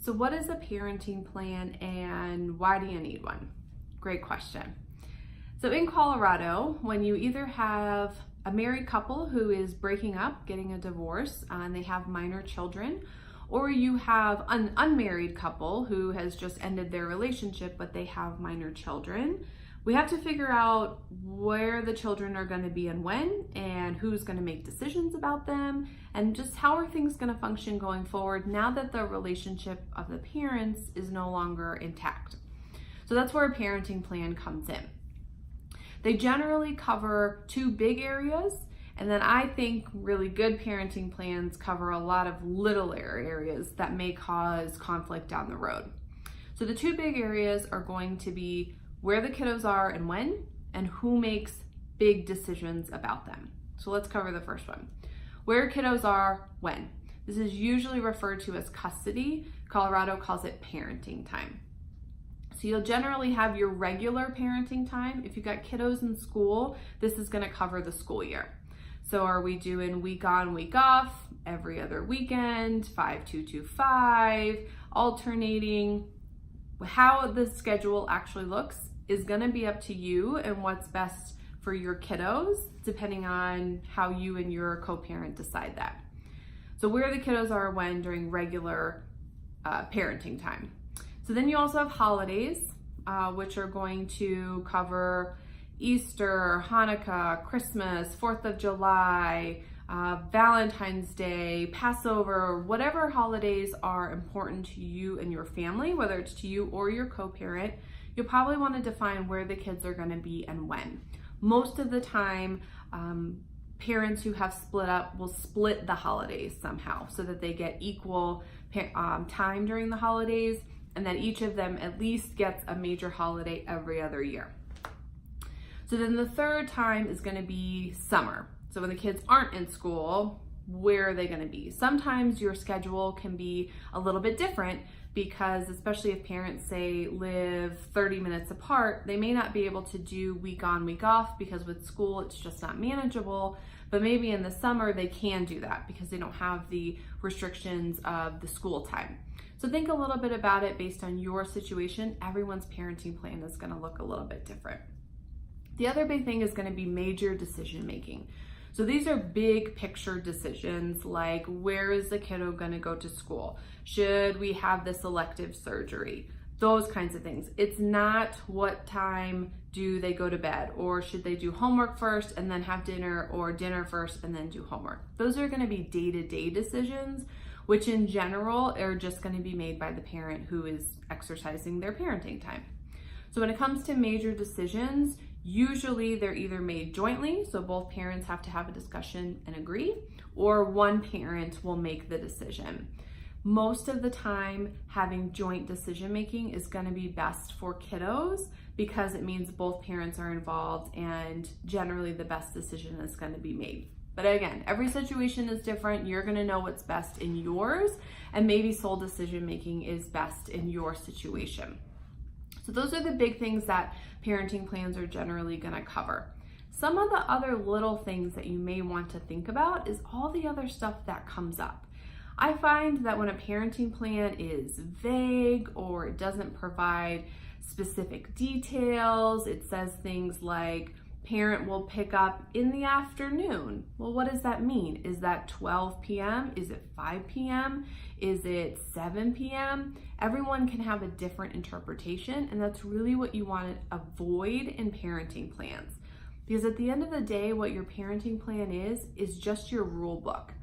So what is a parenting plan and why do you need one? Great question. So in Colorado, when you either have a married couple who is breaking up, getting a divorce, and they have minor children, or you have an unmarried couple who has just ended their relationship, but they have minor children, we have to figure out where the children are going to be and when, and who's going to make decisions about them, and just how are things going to function going forward now that the relationship of the parents is no longer intact. So that's where a parenting plan comes in. They generally cover two big areas, and then I think really good parenting plans cover a lot of little areas that may cause conflict down the road. So the two big areas are going to be where the kiddos are and when, and who makes big decisions about them. So let's cover the first one. Where kiddos are when. This is usually referred to as custody. Colorado calls it parenting time. So you'll generally have your regular parenting time. If you've got kiddos in school, this is going to cover the school year. So are we doing week on, week off, every other weekend, 5-2-2-5, alternating? How the schedule actually looks is going to be up to you and what's best for your kiddos, depending on how you and your co-parent decide that. So where the kiddos are when during regular parenting time. So then you also have holidays, which are going to cover Easter, Hanukkah, Christmas, 4th of July, Valentine's Day, Passover, whatever holidays are important to you and your family, whether it's to you or your co-parent, you'll probably want to define where the kids are going to be and when. Most of the time, parents who have split up will split the holidays somehow so that they get equal time during the holidays, and that each of them at least gets a major holiday every other year. So then the third time is going to be summer. So when the kids aren't in school, where are they going to be? Sometimes your schedule can be a little bit different because, especially if parents say live 30 minutes apart, they may not be able to do week on, week off because with school it's just not manageable. But maybe in the summer they can do that because they don't have the restrictions of the school time. So think a little bit about it based on your situation. Everyone's parenting plan is going to look a little bit different. The other big thing is going to be major decision making. So these are big picture decisions like where is the kiddo going to go to school? Should we have this elective surgery? Those kinds of things. It's not what time do they go to bed, or should they do homework first and then have dinner, or dinner first and then do homework. Those are going to be day-to-day decisions, which in general are just going to be made by the parent who is exercising their parenting time. So when it comes to major decisions, usually they're either made jointly, so both parents have to have a discussion and agree, or one parent will make the decision. Most of the time, having joint decision making is going to be best for kiddos because it means both parents are involved and generally the best decision is going to be made. But again, every situation is different. You're going to know what's best in yours, and maybe sole decision making is best in your situation. So those are the big things that parenting plans are generally going to cover. Some of the other little things that you may want to think about is all the other stuff that comes up. I find that when a parenting plan is vague or it doesn't provide specific details, it says things like parent will pick up in the afternoon. Well, what does that mean? Is that 12 p.m.? Is it 5 p.m.? Is it 7 p.m.? Everyone can have a different interpretation, and that's really what you want to avoid in parenting plans. Because at the end of the day, what your parenting plan is just your rule book.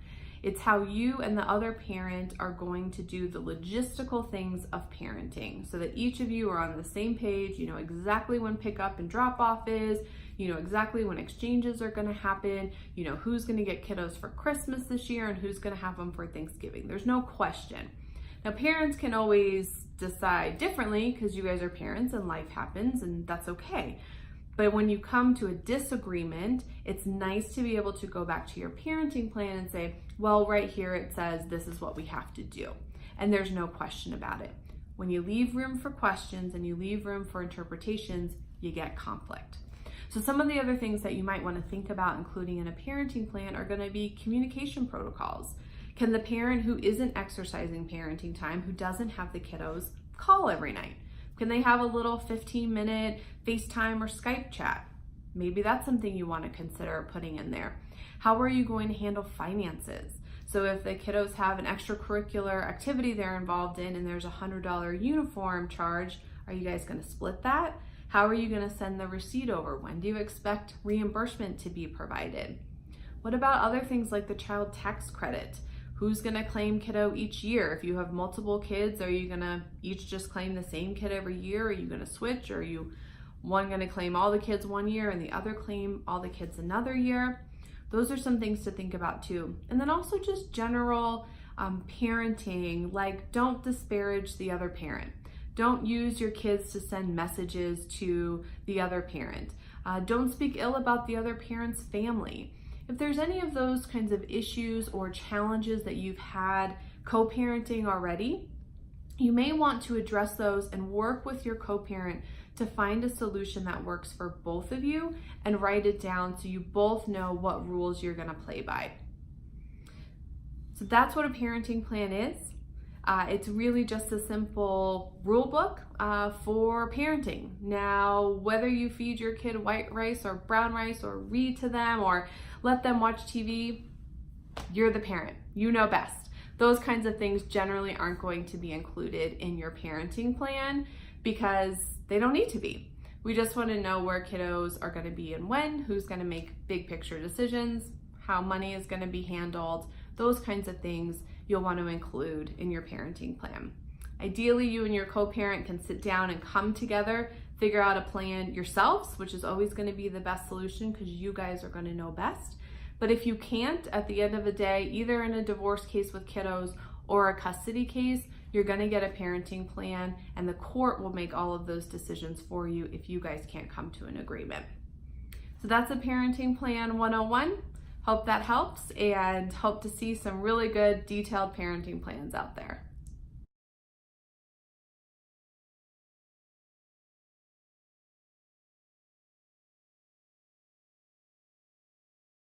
It's how you and the other parent are going to do the logistical things of parenting so that each of you are on the same page. You know exactly when pickup and drop off is, you know exactly when exchanges are going to happen, you know who's going to get kiddos for Christmas this year and who's going to have them for Thanksgiving. There's no question. Now, parents can always decide differently because you guys are parents and life happens, and that's okay. But when you come to a disagreement, it's nice to be able to go back to your parenting plan and say, well, right here it says this is what we have to do. And there's no question about it. When you leave room for questions and you leave room for interpretations, you get conflict. So some of the other things that you might want to think about including in a parenting plan are going to be communication protocols. Can the parent who isn't exercising parenting time, who doesn't have the kiddos, call every night? Can they have a little 15-minute FaceTime or Skype chat? Maybe that's something you want to consider putting in there. How are you going to handle finances? So if the kiddos have an extracurricular activity they're involved in and there's a $100 uniform charge, are you guys going to split that? How are you going to send the receipt over? When do you expect reimbursement to be provided? What about other things like the child tax credit? Who's going to claim kiddo each year? If you have multiple kids, are you going to each just claim the same kid every year? Are you going to switch? Or are you one going to claim all the kids one year and the other claim all the kids another year? Those are some things to think about too. And then also just general parenting, like don't disparage the other parent. Don't use your kids to send messages to the other parent. Don't speak ill about the other parent's family. If there's any of those kinds of issues or challenges that you've had co-parenting already, you may want to address those and work with your co-parent to find a solution that works for both of you and write it down so you both know what rules you're going to play by. So that's what a parenting plan is. It's really just a simple rule book for parenting. Now, whether you feed your kid white rice or brown rice or read to them or let them watch TV, you're the parent. You know best. Those kinds of things generally aren't going to be included in your parenting plan because they don't need to be. We just want to know where kiddos are going to be and when, who's going to make big picture decisions, how money is going to be handled, those kinds of things you'll want to include in your parenting plan. Ideally, you and your co-parent can sit down and come together, figure out a plan yourselves, which is always going to be the best solution because you guys are going to know best. But if you can't, at the end of the day, either in a divorce case with kiddos or a custody case, you're going to get a parenting plan and the court will make all of those decisions for you if you guys can't come to an agreement. So that's a parenting plan 101. Hope that helps and hope to see some really good detailed parenting plans out there.